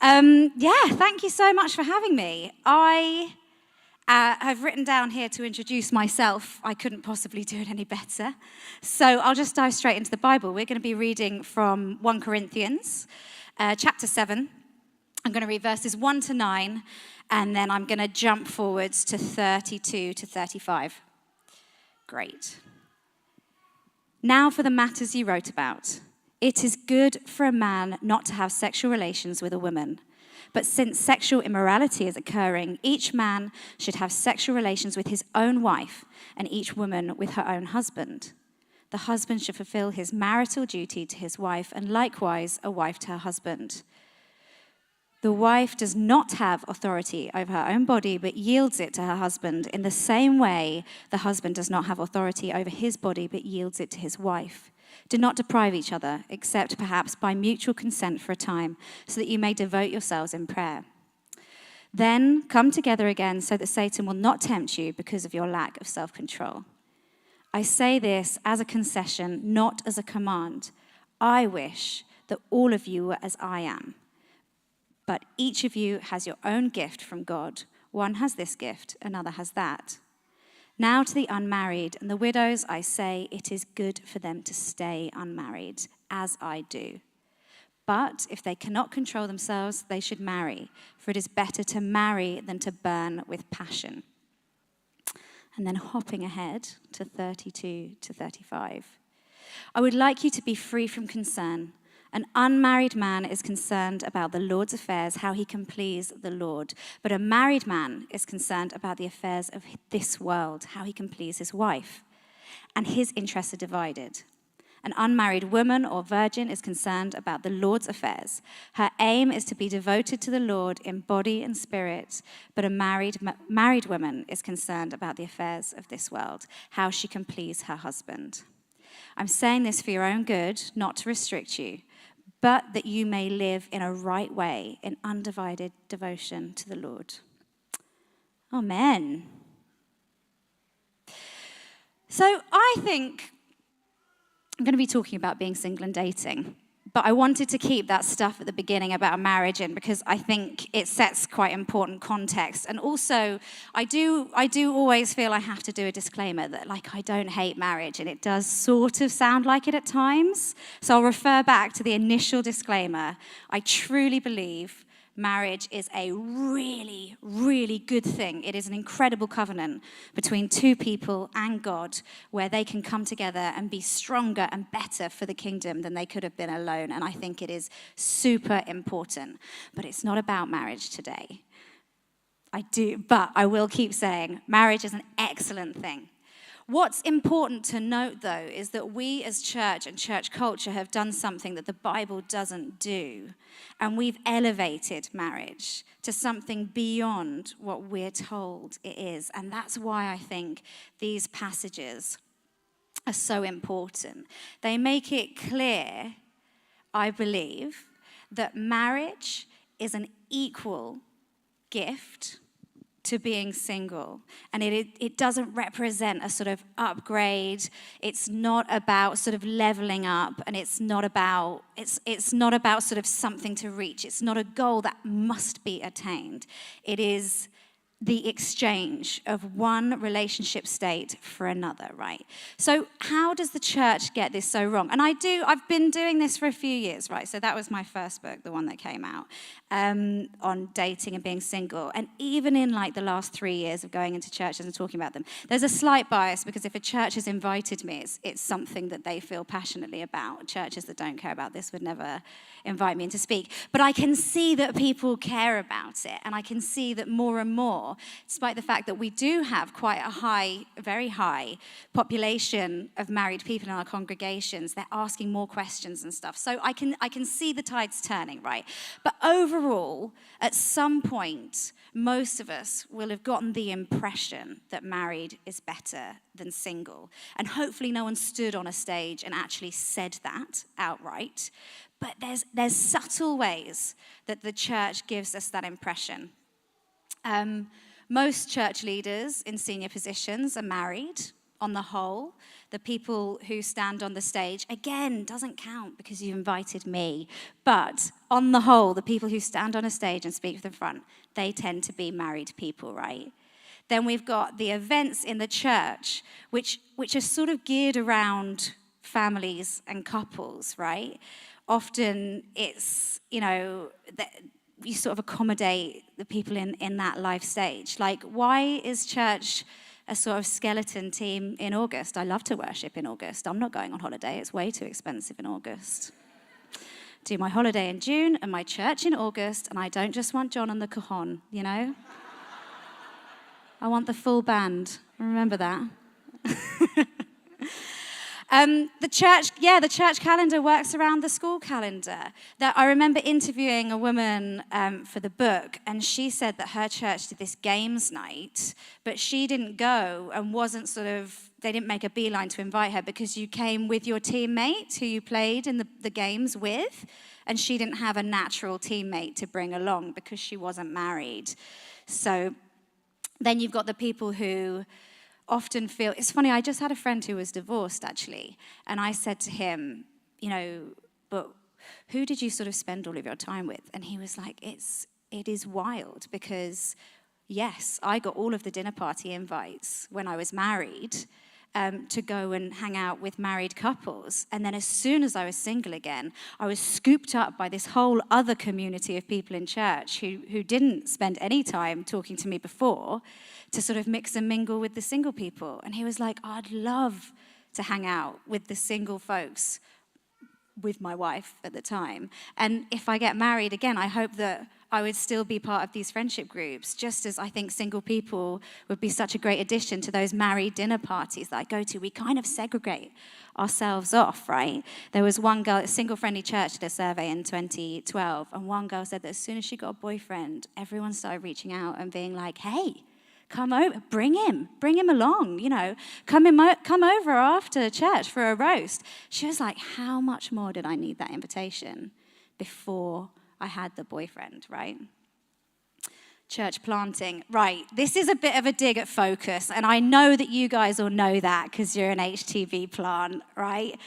Thank you so much for having me. I have written down here to introduce myself. I couldn't possibly do it any better. So I'll just dive straight into the Bible. We're going to be reading from 1 Corinthians, chapter 7. I'm going to read verses 1 to 9, and then I'm going to jump forwards to 32 to 35. Great. Now for the matters you wrote about. It is good for a man not to have sexual relations with a woman. But since sexual immorality is occurring, each man should have sexual relations with his own wife, and each woman with her own husband. The husband should fulfill his marital duty to his wife, and likewise a wife to her husband. The wife does not have authority over her own body, but yields it to her husband. In the same way, the husband does not have authority over his body, but yields it to his wife. Do not deprive each other, except perhaps by mutual consent for a time, so that you may devote yourselves in prayer. Then come together again so that Satan will not tempt you because of your lack of self-control. I say this as a concession, not as a command. I wish that all of you were as I am. But each of you has your own gift from God. One has this gift, another has that. Now to the unmarried and the widows, I say it is good for them to stay unmarried, as I do. But if they cannot control themselves, they should marry, for it is better to marry than to burn with passion. And then hopping ahead to 32 to 35. I would like you to be free from concern. An unmarried man is concerned about the Lord's affairs, how he can please the Lord. But a married man is concerned about the affairs of this world, how he can please his wife. And his interests are divided. An unmarried woman or virgin is concerned about the Lord's affairs. Her aim is to be devoted to the Lord in body and spirit. But a married woman is concerned about the affairs of this world, how she can please her husband. I'm saying this for your own good, not to restrict you, but that you may live in a right way, in undivided devotion to the Lord. Amen. So I think I'm going to be talking about being single and dating, but I wanted to keep that stuff at the beginning about marriage in because I think it sets quite important context. And also, I do always feel I have to do a disclaimer that, I don't hate marriage, and it does sort of sound like it at times. So I'll refer back to the initial disclaimer. I truly believe marriage is a really, really good thing. It is an incredible covenant between two people and God where they can come together and be stronger and better for the kingdom than they could have been alone. And I think it is super important. But it's not about marriage today. But I will keep saying marriage is an excellent thing. What's important to note, though, is that we as church and church culture have done something that the Bible doesn't do. And we've elevated marriage to something beyond what we're told it is. And that's why I think these passages are so important. They make it clear, I believe, that marriage is an equal gift to being single. And it doesn't represent a sort of upgrade. It's not about sort of leveling up, and it's not about sort of something to reach. It's not a goal that must be attained. It is the exchange of one relationship state for another, right? So how does the church get this so wrong? And I've been doing this for a few years, right? So that was my first book, the one that came out, on dating and being single. And even in the last 3 years of going into churches and talking about them, there's a slight bias because if a church has invited me, it's something that they feel passionately about. Churches that don't care about this would never invite me in to speak. But I can see that people care about it, and I can see that more and more, despite the fact that we do have quite a very high population of married people in our congregations, they're asking more questions and stuff. So I can see the tides turning, right? But overall, at some point, most of us will have gotten the impression that married is better than single. And hopefully no one stood on a stage and actually said that outright. But there's subtle ways that the church gives us that impression. Most church leaders in senior positions are married. on the whole. The people who stand on the stage, again, doesn't count because you invited me. But on the whole, the people who stand on a stage and speak from the front, they tend to be married people, right? Then we've got the events in the church, which are sort of geared around families and couples, right? Often it's, you sort of accommodate the people in that life stage. Like, why is church a sort of skeleton team in August? I love to worship in August. I'm not going on holiday. It's way too expensive in August. Do my holiday in June and my church in August, and I don't just want John and the cajon, I want the full band. Remember that. The church calendar works around the school calendar. That I remember interviewing a woman for the book, and she said that her church did this games night, but she didn't go and they didn't make a beeline to invite her because you came with your teammate who you played in the games with, and she didn't have a natural teammate to bring along because she wasn't married. So then you've got the people who often feel, it's funny, I just had a friend who was divorced actually, and I said to him, but who did you sort of spend all of your time with? And he was like, it is wild because yes, I got all of the dinner party invites when I was married to go and hang out with married couples. And then as soon as I was single again, I was scooped up by this whole other community of people in church who didn't spend any time talking to me before to sort of mix and mingle with the single people. And he was like, I'd love to hang out with the single folks with my wife at the time. And if I get married again, I hope that I would still be part of these friendship groups, just as I think single people would be such a great addition to those married dinner parties that I go to. We kind of segregate ourselves off, right? There was one girl, a single-friendly church did a survey in 2012, and one girl said that as soon as she got a boyfriend, everyone started reaching out and being like, hey, come over, bring him along, come over after church for a roast. She was like, how much more did I need that invitation before I had the boyfriend, right? Church planting. Right, this is a bit of a dig at Focus, and I know that you guys all know that because you're an HTV plant, right?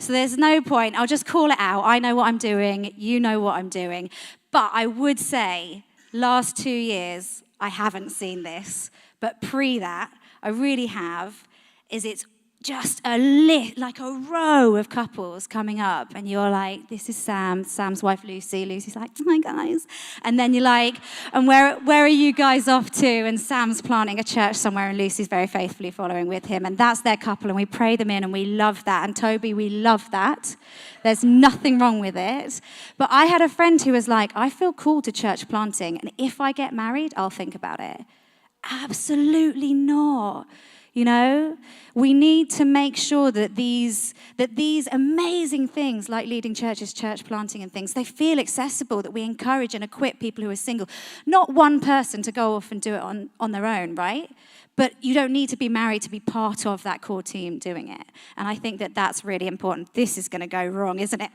So there's no point. I'll just call it out. I know what I'm doing. You know what I'm doing. But I would say last 2 years, I haven't seen this, but pre that, I really have, it's just like a row of couples coming up, and you're like, this is Sam's wife Lucy. Lucy's like, hi guys. And then you're like, and where are you guys off to? And Sam's planting a church somewhere, and Lucy's very faithfully following with him, and that's their couple, and we pray them in, and we love that. And Toby, we love that. There's nothing wrong with it. But I had a friend who was like, I feel called to church planting, and if I get married, I'll think about it. Absolutely not. We need to make sure that these amazing things like leading churches, church planting and things, they feel accessible, that we encourage and equip people who are single. Not one person to go off and do it on their own, right? But you don't need to be married to be part of that core team doing it. And I think that that's really important. This is going to go wrong, isn't it?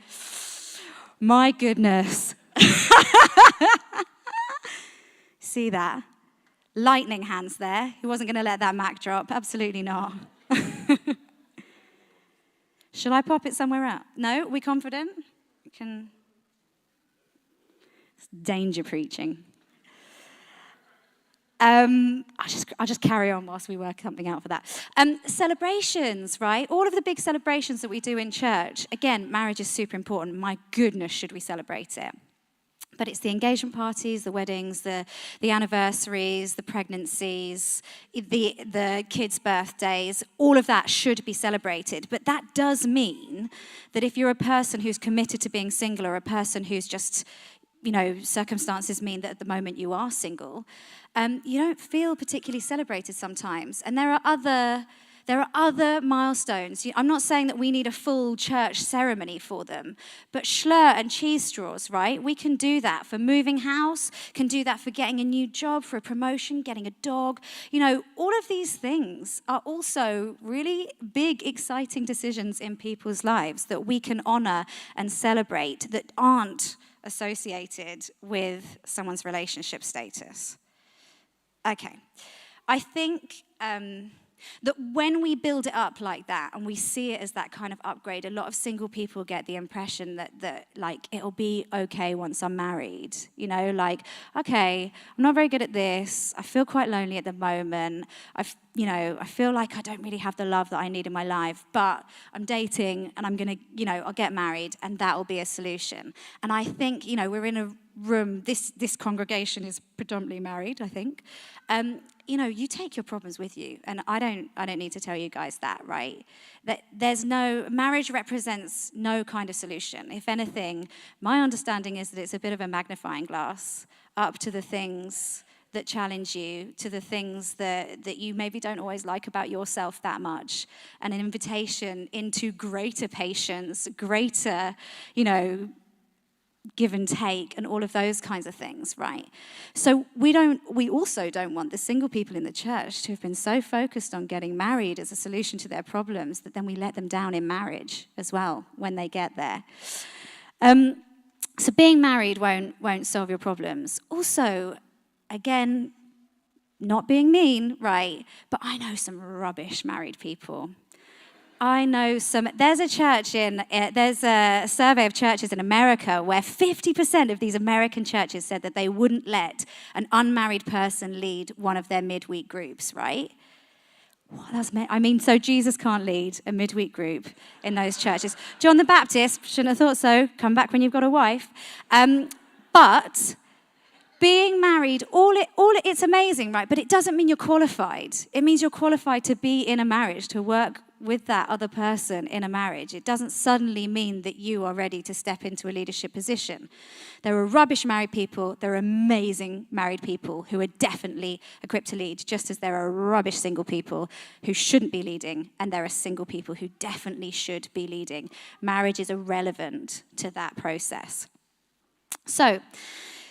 My goodness. See that? Lightning hands there. He wasn't going to let that Mac drop. Absolutely not. Shall I pop it somewhere else? No? We confident? We can. It's danger preaching. I'll just carry on whilst we work something out for that. Celebrations, right? All of the big celebrations that we do in church. Again, marriage is super important. My goodness, should we celebrate it? But it's the engagement parties, the weddings, the anniversaries, the pregnancies, the kids' birthdays. All of that should be celebrated. But that does mean that if you're a person who's committed to being single, or a person who's just, circumstances mean that at the moment you are single, you don't feel particularly celebrated sometimes. And there are other milestones. I'm not saying that we need a full church ceremony for them, but schlur and cheese straws, right? We can do that for moving house, can do that for getting a new job, for a promotion, getting a dog. All of these things are also really big, exciting decisions in people's lives that we can honor and celebrate that aren't associated with someone's relationship status. Okay, I think That when we build it up like that and we see it as that kind of upgrade, a lot of single people get the impression that like, it'll be okay once I'm married. You know, like, okay, I'm not very good at this. I feel quite lonely at the moment. I feel like I don't really have the love that I need in my life, but I'm dating and I'm going to, I'll get married and that will be a solution. And I think, we're in a room, this congregation is predominantly married, I think. You take your problems with you, and I don't need to tell you guys that, right? That marriage represents no kind of solution. If anything, my understanding is that it's a bit of a magnifying glass up to the things that challenge you, to the things that you maybe don't always like about yourself that much, and an invitation into greater patience, greater, give and take, and all of those kinds of things, right? So we also don't want the single people in the church to have been so focused on getting married as a solution to their problems that then we let them down in marriage as well when they get there. So being married won't solve your problems. Also, again, not being mean, right? But I know some rubbish married people. There's a survey of churches in America where 50% of these American churches said that they wouldn't let an unmarried person lead one of their midweek groups, right? So Jesus can't lead a midweek group in those churches. John the Baptist, shouldn't have thought so, come back when you've got a wife. But being married, it's amazing, right? But it doesn't mean you're qualified. It means you're qualified to be in a marriage, to work with that other person in a marriage. It doesn't suddenly mean that you are ready to step into a leadership position. There are rubbish married people. There are amazing married people who are definitely equipped to lead, just as there are rubbish single people who shouldn't be leading, and there are single people who definitely should be leading. Marriage is irrelevant to that process. So,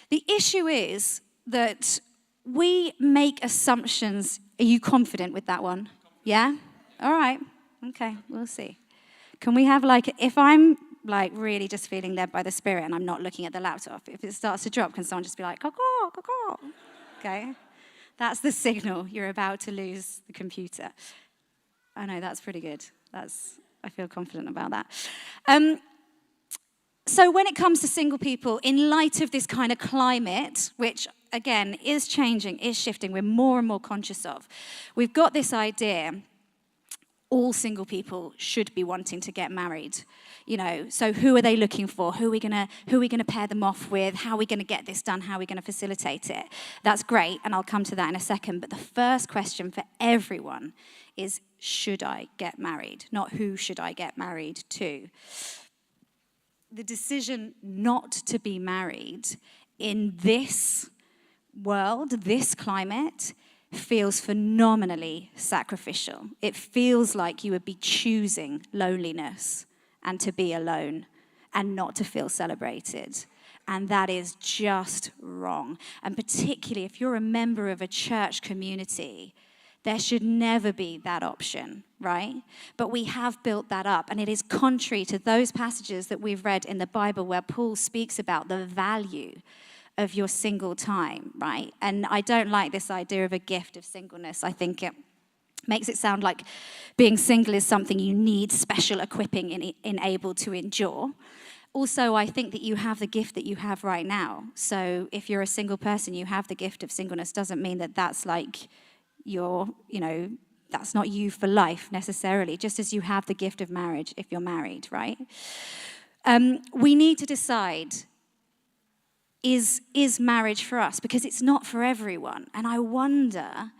the issue is that we make assumptions. Are you confident with that one? Yeah? All right. Okay, we'll see. Can we have if I'm really just feeling led by the Spirit and I'm not looking at the laptop, if it starts to drop, can someone just be like, caw-caw, caw-caw? Okay? That's the signal you're about to lose the computer. Oh no, that's pretty good. I feel confident about that. So when it comes to single people, in light of this kind of climate, which again is changing, is shifting, we're more and more conscious of, we've got this idea all single people should be wanting to get married. So who are they looking for? Who are we gonna pair them off with? How are we gonna get this done? How are we gonna facilitate it? That's great, and I'll come to that in a second. But the first question for everyone is, should I get married? Not who should I get married to. The decision not to be married in this world, this climate, feels phenomenally sacrificial. It feels like you would be choosing loneliness and to be alone and not to feel celebrated. And that is just wrong. And particularly if you're a member of a church community, there should never be that option, right? But we have built that up, and it is contrary to those passages that we've read in the Bible where Paul speaks about the value of your single time, right? And I don't like this idea of a gift of singleness. I think it makes it sound like being single is something you need special equipping in able to endure. Also, I think that you have the gift that you have right now. So if you're a single person, you have the gift of singleness, doesn't mean that that's like that's not you for life necessarily, just as you have the gift of marriage if you're married, right? We need to decide, is marriage for us? Because it's not for everyone. And I wonder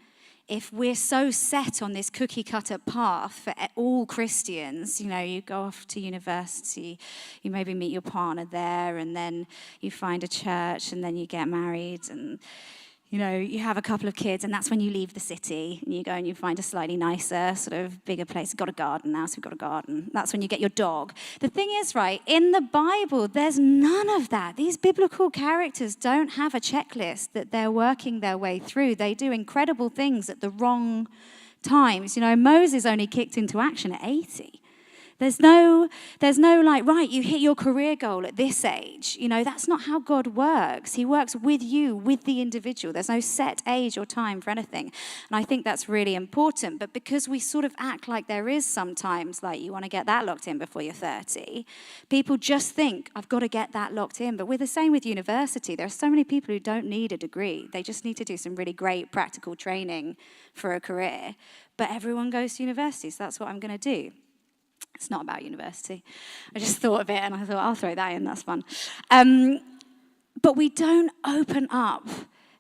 if we're so set on this cookie cutter path for all Christians, you go off to university, you maybe meet your partner there, and then you find a church, and then you get married, and you have a couple of kids, and that's when you leave the city and you go and you find a slightly nicer, sort of bigger place. We've got a garden now, so we've got a garden. That's when you get your dog. The thing is, right, in the Bible, there's none of that. These biblical characters don't have a checklist that they're working their way through. They do incredible things at the wrong times. Moses only kicked into action at 80. There's no like, right, you hit your career goal at this age. That's not how God works. He works with you, with the individual. There's no set age or time for anything. And I think that's really important. But because we sort of act like there is sometimes, like you want to get that locked in before you're 30, people just think, I've got to get that locked in. But we're the same with university. There are so many people who don't need a degree. They just need to do some really great practical training for a career. But everyone goes to university, so that's what I'm going to do. It's not about university. I just thought of it and I thought, I'll throw that in, that's fun. But we don't open up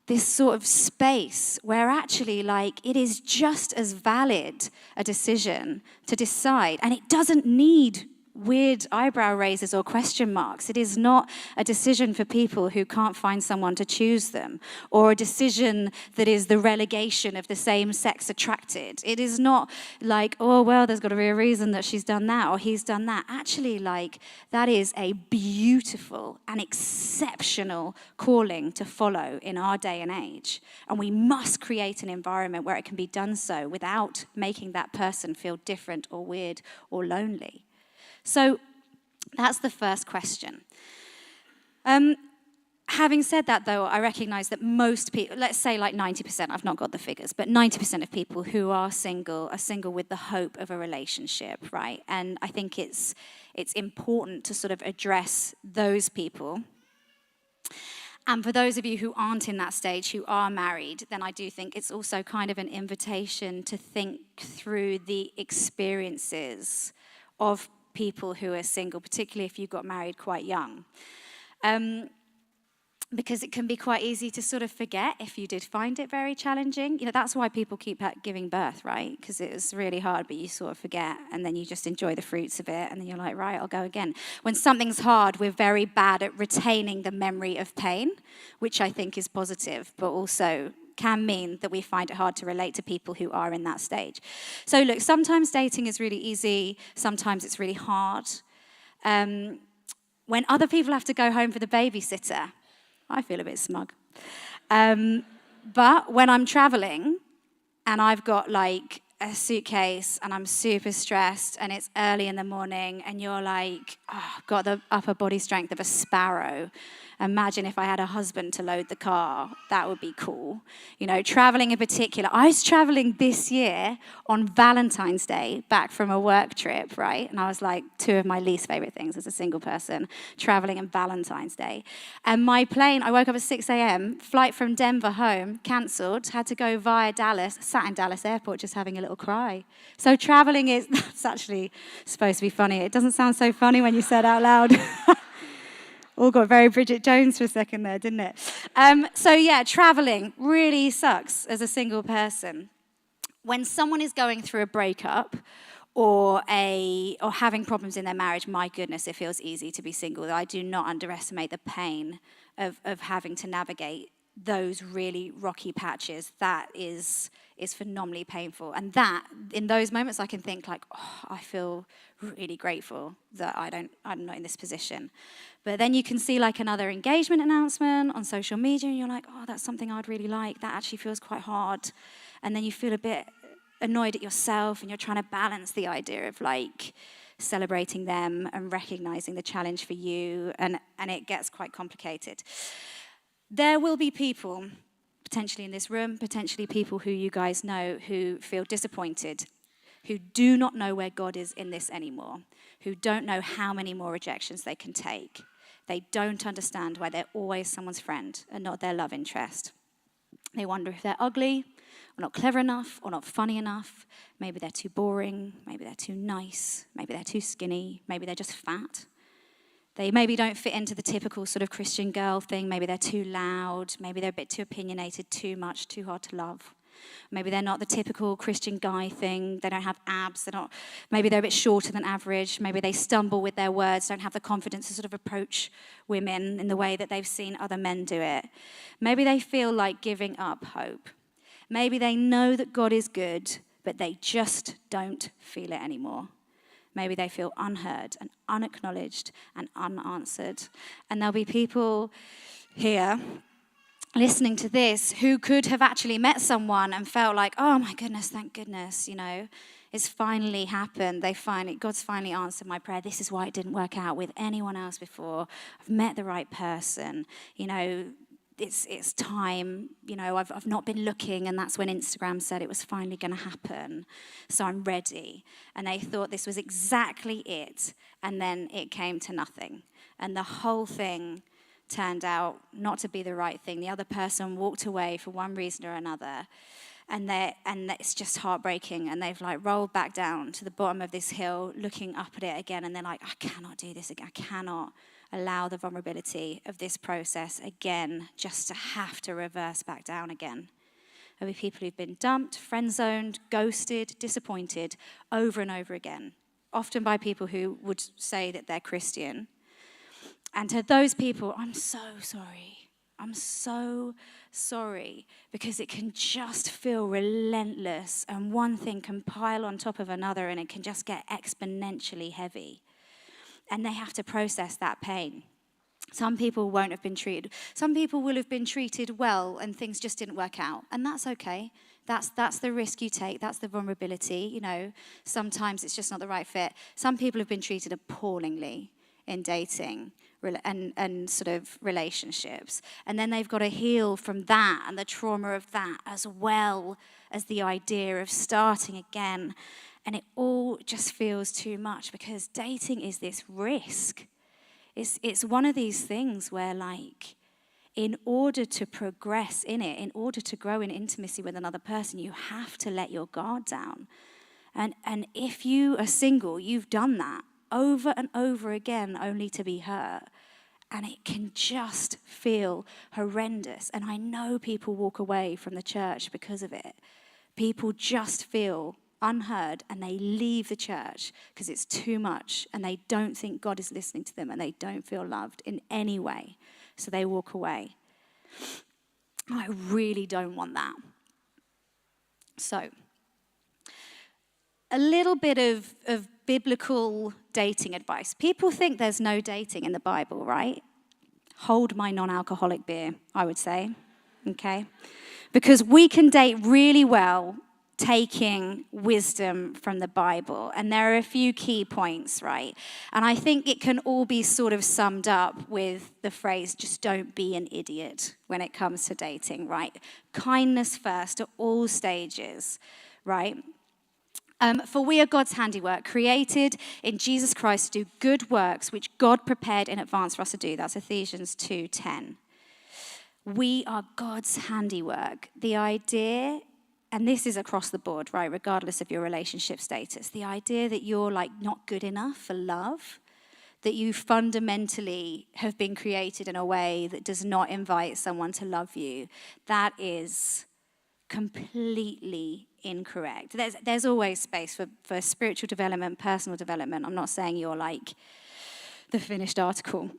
this sort of space where actually, like, it is just as valid a decision to decide. And it doesn't need weird eyebrow raisers or question marks. It is not a decision for people who can't find someone to choose them, or a decision that is the relegation of the same sex attracted. It is not like, oh, well, there's got to be a reason that she's done that or he's done that. Actually, like, that is a beautiful and exceptional calling to follow in our day and age. And we must create an environment where it can be done so without making that person feel different or weird or lonely. So that's the first question. Having said that, though, I recognize that most people, let's say like 90%, I've not got the figures, but 90% of people who are single with the hope of a relationship, right? And I think it's important to sort of address those people. And for those of you who aren't in that stage, who are married, then I do think it's also kind of an invitation to think through the experiences of people who are single, particularly if you got married quite young. Because it can be quite easy to sort of forget if you did find it very challenging. That's why people keep giving birth, right? Because it was really hard, but you sort of forget, and then you just enjoy the fruits of it, and then you're like, right, I'll go again. When something's hard, we're very bad at retaining the memory of pain, which I think is positive, but also can mean that we find it hard to relate to people who are in that stage. So look, sometimes dating is really easy, sometimes it's really hard. When other people have to go home for the babysitter, I feel a bit smug. But when I'm traveling and I've got like a suitcase and I'm super stressed and it's early in the morning and you're like, oh, I've got the upper body strength of a sparrow. Imagine if I had a husband to load the car. That would be cool. Traveling in particular. I was traveling this year on Valentine's Day back from a work trip, right? And I was like, two of my least favorite things as a single person, traveling on Valentine's Day. And my plane, I woke up at 6 a.m., flight from Denver home, cancelled, had to go via Dallas, sat in Dallas airport just having a little cry. So traveling that's actually supposed to be funny. It doesn't sound so funny when you say it out loud. All got very Bridget Jones for a second there, didn't it? So yeah, traveling really sucks as a single person. When someone is going through a breakup or having problems in their marriage, my goodness, it feels easy to be single. I do not underestimate the pain of having to navigate those really rocky patches. That is phenomenally painful. And that, in those moments, I can think like, oh, I feel really grateful that I'm not in this position. But then you can see like another engagement announcement on social media and you're like, oh, that's something I'd really like. That actually feels quite hard. And then you feel a bit annoyed at yourself and you're trying to balance the idea of like celebrating them and recognizing the challenge for you. And it gets quite complicated. There will be people, potentially in this room, potentially people who you guys know, who feel disappointed, who do not know where God is in this anymore, who don't know how many more rejections they can take. They don't understand why they're always someone's friend and not their love interest. They wonder if they're ugly, or not clever enough, or not funny enough. Maybe they're too boring, maybe they're too nice, maybe they're too skinny, maybe they're just fat. They maybe don't fit into the typical sort of Christian girl thing. Maybe they're too loud. Maybe they're a bit too opinionated, too much, too hard to love. Maybe they're not the typical Christian guy thing. They don't have abs. Maybe they're a bit shorter than average. Maybe they stumble with their words, don't have the confidence to sort of approach women in the way that they've seen other men do it. Maybe they feel like giving up hope. Maybe they know that God is good, but they just don't feel it anymore. Maybe they feel unheard and unacknowledged and unanswered. And there'll be people here listening to this who could have actually met someone and felt like, oh my goodness, thank goodness, It's finally happened. God's finally answered my prayer. This is why it didn't work out with anyone else before. I've met the right person. It's time. I've not been looking, and that's when Instagram said it was finally going to happen. So I'm ready. And they thought this was exactly it. And then it came to nothing. And the whole thing turned out not to be the right thing. The other person walked away for one reason or another. And it's just heartbreaking. And they've rolled back down to the bottom of this hill, looking up at it again. And they're like, I cannot do this again. I cannot allow the vulnerability of this process again, just to have to reverse back down again. There'll be people who've been dumped, friend-zoned, ghosted, disappointed over and over again, often by people who would say that they're Christian. And to those people, I'm so sorry. I'm so sorry, because it can just feel relentless, and one thing can pile on top of another, and it can just get exponentially heavy. And they have to process that pain. Some people won't have been treated. Some people will have been treated well, and things just didn't work out, and that's okay. That's the risk you take. That's the vulnerability. Sometimes it's just not the right fit. Some people have been treated appallingly in dating and sort of relationships. And then they've got to heal from that and the trauma of that, as well as the idea of starting again. And it all just feels too much, because dating is this risk. It's one of these things where, in order to progress in it, in order to grow in intimacy with another person, you have to let your guard down. And if you are single, you've done that over and over again, only to be hurt. And it can just feel horrendous. And I know people walk away from the church because of it. People just feel unheard, and they leave the church because it's too much, and they don't think God is listening to them, and they don't feel loved in any way. So they walk away. I really don't want that. So, a little bit of biblical dating advice. People think there's no dating in the Bible, right? Hold my non-alcoholic beer, I would say, okay? Because we can date really well taking wisdom from the Bible. And there are a few key points, right? And I think it can all be sort of summed up with the phrase, just don't be an idiot when it comes to dating, right? Kindness first at all stages, right? For we are God's handiwork, created in Jesus Christ to do good works, which God prepared in advance for us to do. That's Ephesians 2:10. We are God's handiwork. The idea, and this is across the board, right, regardless of your relationship status, the idea that you're not good enough for love, that you fundamentally have been created in a way that does not invite someone to love you, that is completely incorrect. There's always space for spiritual development, personal development. I'm not saying you're the finished article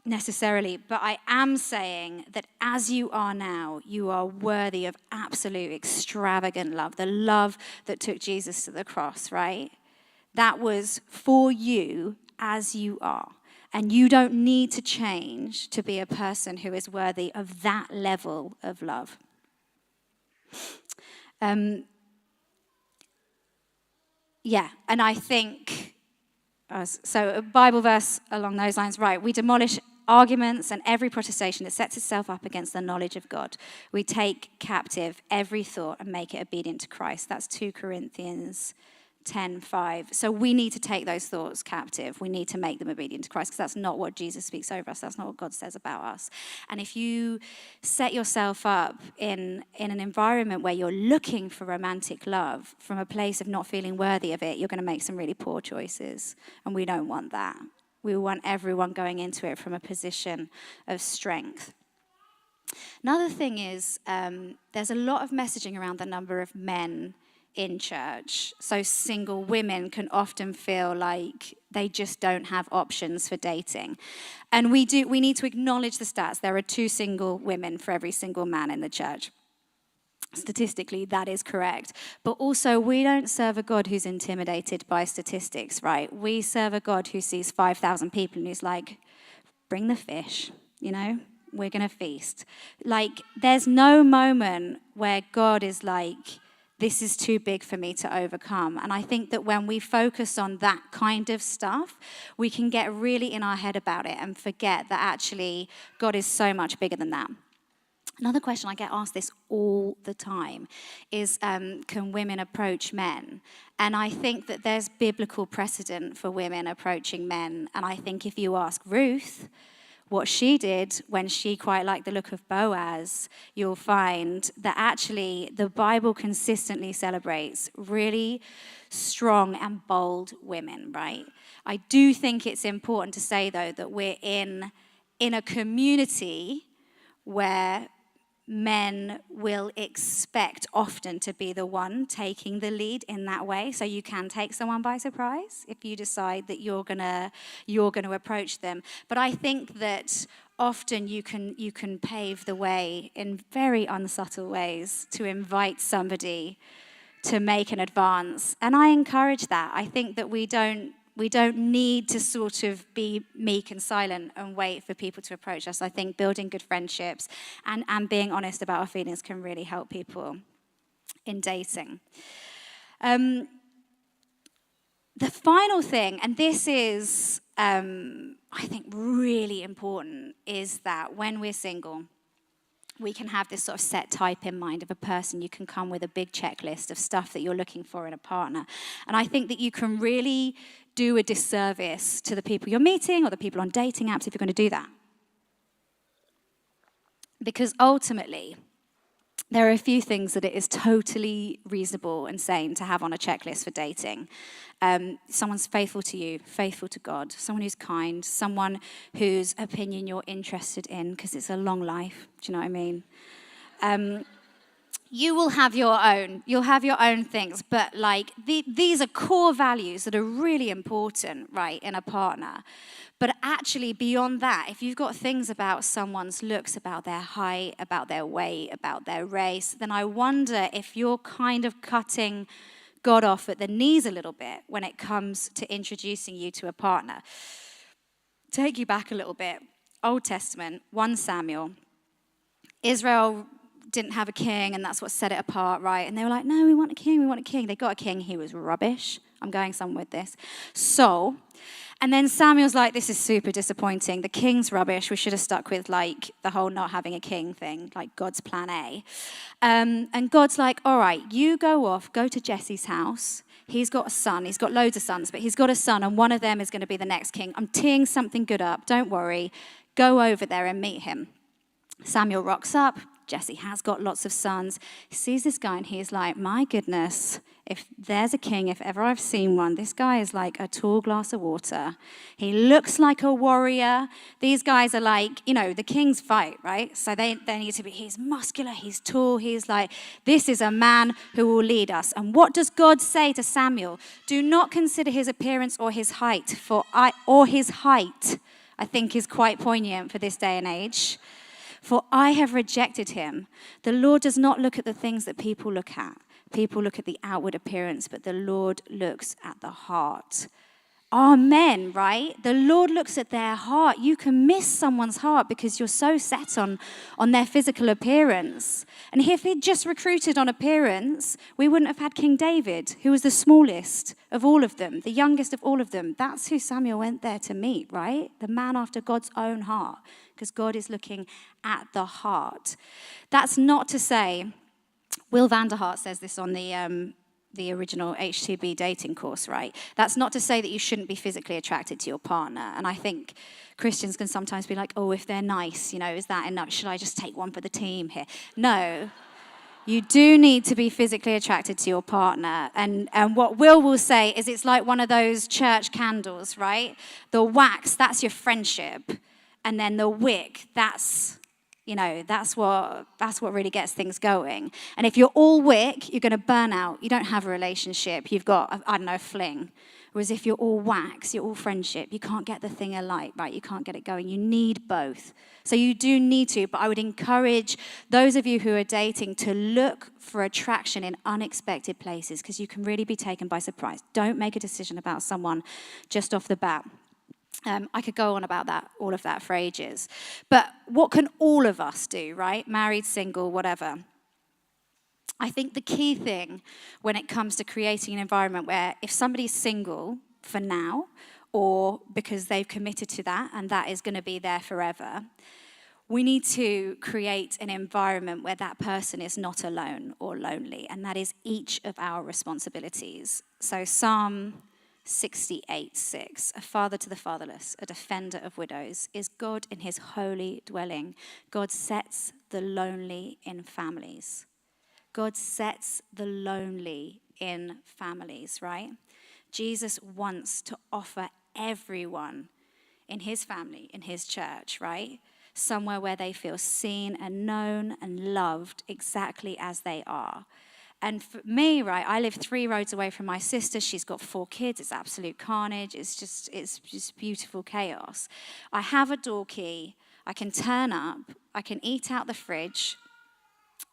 necessarily, but I am saying that as you are now, you are worthy of absolute extravagant love, the love that took Jesus to the cross, right? That was for you as you are. And you don't need to change to be a person who is worthy of that level of love. And I think, so a Bible verse along those lines, right, we demolish arguments and every protestation that sets itself up against the knowledge of God. We take captive every thought and make it obedient to Christ. That's 2 Corinthians 10:5. So we need to take those thoughts captive. We need to make them obedient to Christ, because that's not what Jesus speaks over us. That's not what God says about us. And if you set yourself up in an environment where you're looking for romantic love from a place of not feeling worthy of it, you're going to make some really poor choices. And we don't want that. We want everyone going into it from a position of strength. Another thing is there's a lot of messaging around the number of men in church. So single women can often feel like they just don't have options for dating. And we need to acknowledge the stats. There are 2 single women for every single man in the church. Statistically, that is correct. But also, we don't serve a God who's intimidated by statistics, right? We serve a God who sees 5,000 people and who's like, bring the fish, we're going to feast. There's no moment where God is like, This is too big for me to overcome. And I think that when we focus on that kind of stuff, we can get really in our head about it and forget that actually God is so much bigger than that. Another question, I get asked this all the time, is can women approach men? And I think that there's biblical precedent for women approaching men. And I think if you ask Ruth what she did when she quite liked the look of Boaz, you'll find that actually the Bible consistently celebrates really strong and bold women, right? I do think it's important to say, though, that we're in a community where men will expect often to be the one taking the lead in that way. So you can take someone by surprise if you decide that you're gonna approach them. But I think that often you can pave the way in very unsubtle ways to invite somebody to make an advance. And I encourage that. I think that we don't need to sort of be meek and silent and wait for people to approach us. I think building good friendships and being honest about our feelings can really help people in dating. The final thing, and this is, I think, really important, is that when we're single, we can have this sort of set type in mind of a person. You can come with a big checklist of stuff that you're looking for in a partner. And I think that you can really do a disservice to the people you're meeting or the people on dating apps if you're going to do that. Because ultimately, there are a few things that it is totally reasonable and sane to have on a checklist for dating. Someone's faithful to you, faithful to God, someone who's kind, someone whose opinion you're interested in, because it's a long life, do you know what I mean? You will have your own. You'll have your own things, but like these are core values that are really important, right, in a partner. But actually, beyond that, if you've got things about someone's looks, about their height, about their weight, about their race, then I wonder if you're kind of cutting God off at the knees a little bit when it comes to introducing you to a partner. Take you back a little bit. Old Testament, 1 Samuel. Israel didn't have a king, and that's what set it apart, right? And they were like, no, we want a king, we want a king. They got a king, he was rubbish. I'm going somewhere with this. So, and then Samuel's like, this is super disappointing. The king's rubbish. We should have stuck with like the whole not having a king thing, like God's plan A. And God's like, all right, you go to Jesse's house. He's got a son. He's got loads of sons, but he's got a son, and one of them is going to be the next king. I'm teeing something good up. Don't worry. Go over there and meet him. Samuel rocks up. Jesse has got lots of sons. He sees this guy and he's like, my goodness, if there's a king, if ever I've seen one, this guy is like a tall glass of water. He looks like a warrior. These guys are like, the kings fight, right? So they need to be, he's muscular, he's tall, he's like, this is a man who will lead us. And what does God say to Samuel? Do not consider his appearance or his height, I think is quite poignant for this day and age. For I have rejected him. The Lord does not look at the things that people look at. People look at the outward appearance, but the Lord looks at the heart. Amen, right? The Lord looks at their heart. You can miss someone's heart because you're so set on their physical appearance. And if he'd just recruited on appearance, we wouldn't have had King David, who was the smallest of all of them, the youngest of all of them. That's who Samuel went there to meet, right? The man after God's own heart, because God is looking at the heart. That's not to say, Will Vanderhart says this on the original H2B dating course, right? That's not to say that you shouldn't be physically attracted to your partner. And I think Christians can sometimes be like, oh, if they're nice, is that enough? Should I just take one for the team here? No. You do need to be physically attracted to your partner. And what will say is it's like one of those church candles, right? The wax, that's your friendship. And then the wick, that's what really gets things going. And if you're all wick, you're going to burn out. You don't have a relationship. You've got, a fling. Whereas if you're all wax, you're all friendship. You can't get the thing alight, right? You can't get it going. You need both. So you do need to, but I would encourage those of you who are dating to look for attraction in unexpected places because you can really be taken by surprise. Don't make a decision about someone just off the bat. I could go on about all of that for ages. But what can all of us do, right? Married, single, whatever. I think the key thing when it comes to creating an environment where if somebody's single for now, or because they've committed to that and that is going to be there forever, we need to create an environment where that person is not alone or lonely, and that is each of our responsibilities. So Psalm 68:6, a father to the fatherless, a defender of widows, is God in his holy dwelling. God sets the lonely in families. God sets the lonely in families, right? Jesus wants to offer everyone in his family, in his church, right? Somewhere where they feel seen and known and loved exactly as they are. And for me, right, I live 3 roads away from my sister. She's got 4 kids. It's absolute carnage. It's just beautiful chaos. I have a door key. I can turn up. I can eat out the fridge.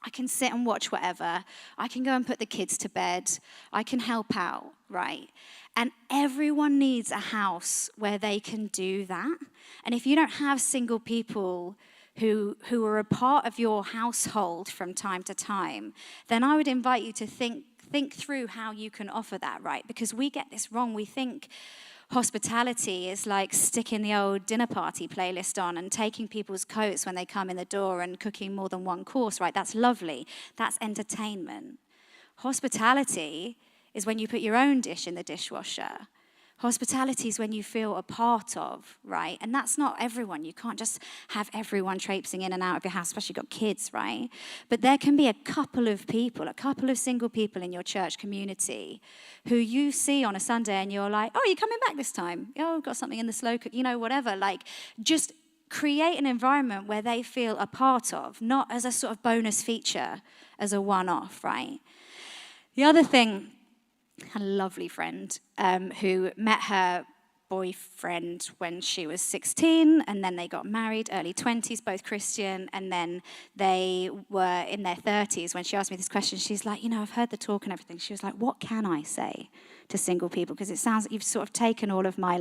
I can sit and watch whatever. I can go and put the kids to bed. I can help out, right? And everyone needs a house where they can do that. And if you don't have single people who are a part of your household from time to time, then I would invite you to think through how you can offer that, right? Because we get this wrong. We think hospitality is like sticking the old dinner party playlist on and taking people's coats when they come in the door and cooking more than one course, right? That's lovely. That's entertainment. Hospitality is when you put your own dish in the dishwasher. Hospitality is when you feel a part of, right? And that's not everyone. You can't just have everyone traipsing in and out of your house, especially if you've got kids, right? But there can be a couple of people, a couple of single people in your church community who you see on a Sunday and you're like, oh, you're coming back this time? Oh, got something in the slow cook, whatever. Like, just create an environment where they feel a part of, not as a sort of bonus feature, as a one-off, right? The other thing, a lovely friend who met her boyfriend when she was 16, and then they got married, early 20s, both Christian, and then they were in their 30s. When she asked me this question, she's like, I've heard the talk and everything. She was like, what can I say to single people? Because it sounds like you've sort of taken all of my,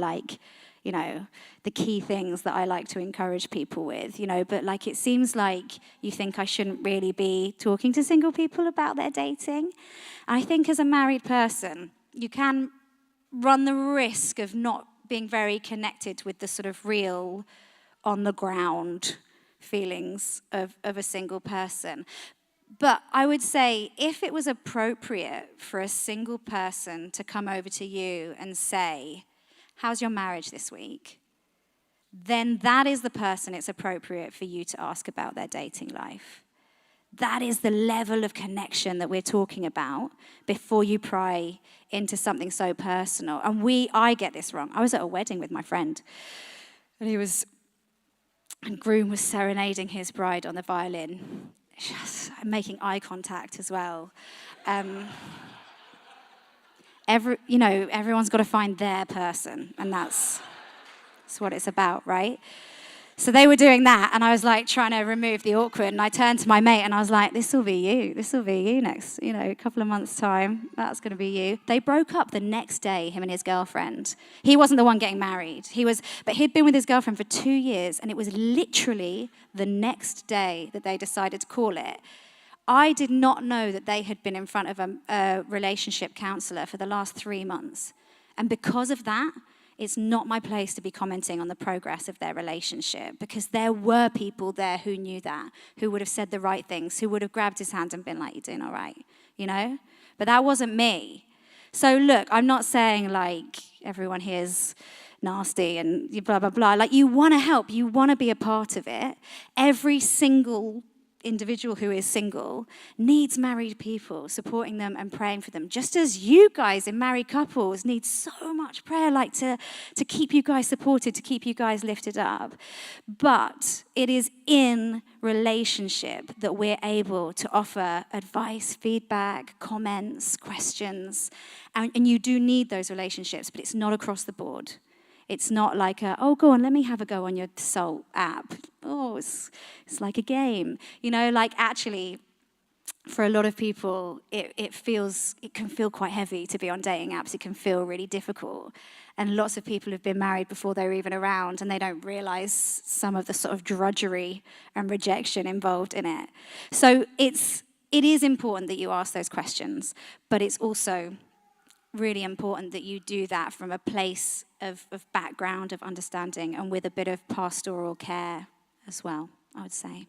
the key things that I like to encourage people with, but it seems like you think I shouldn't really be talking to single people about their dating. And I think as a married person, you can run the risk of not being very connected with the sort of real, on-the-ground feelings of a single person. But I would say if it was appropriate for a single person to come over to you and say, how's your marriage this week? Then that is the person it's appropriate for you to ask about their dating life. That is the level of connection that we're talking about before you pry into something so personal. And I get this wrong. I was at a wedding with my friend, and groom was serenading his bride on the violin, just making eye contact as well. Everyone's got to find their person, and that's what it's about, right? So they were doing that, and I was trying to remove the awkward, and I turned to my mate and I was like, this will be you next, a couple of months' time, that's going to be you. They broke up the next day, him and his girlfriend. He wasn't the one getting married. But he'd been with his girlfriend for 2 years, and it was literally the next day that they decided to call it. I did not know that they had been in front of a relationship counselor for the last 3 months. And because of that, it's not my place to be commenting on the progress of their relationship, because there were people there who knew that, who would have said the right things, who would have grabbed his hand and been like, you're doing all right, But that wasn't me. So look, I'm not saying everyone here's nasty and blah, blah, blah. You want to help. You want to be a part of it. Every single individual who is single needs married people supporting them and praying for them, just as you guys in married couples need so much prayer, to keep you guys supported, to keep you guys lifted up. But it is in relationship that we're able to offer advice, feedback, comments, questions, and you do need those relationships, but it's not across the board. It's not go on, let me have a go on your Salt app. Oh, it's like a game. Actually, for a lot of people, it can feel quite heavy to be on dating apps. It can feel really difficult. And lots of people have been married before they were even around, and they don't realize some of the sort of drudgery and rejection involved in it. So it's it is important that you ask those questions, but it's also really important that you do that from a place of background, of understanding, and with a bit of pastoral care as well, I would say.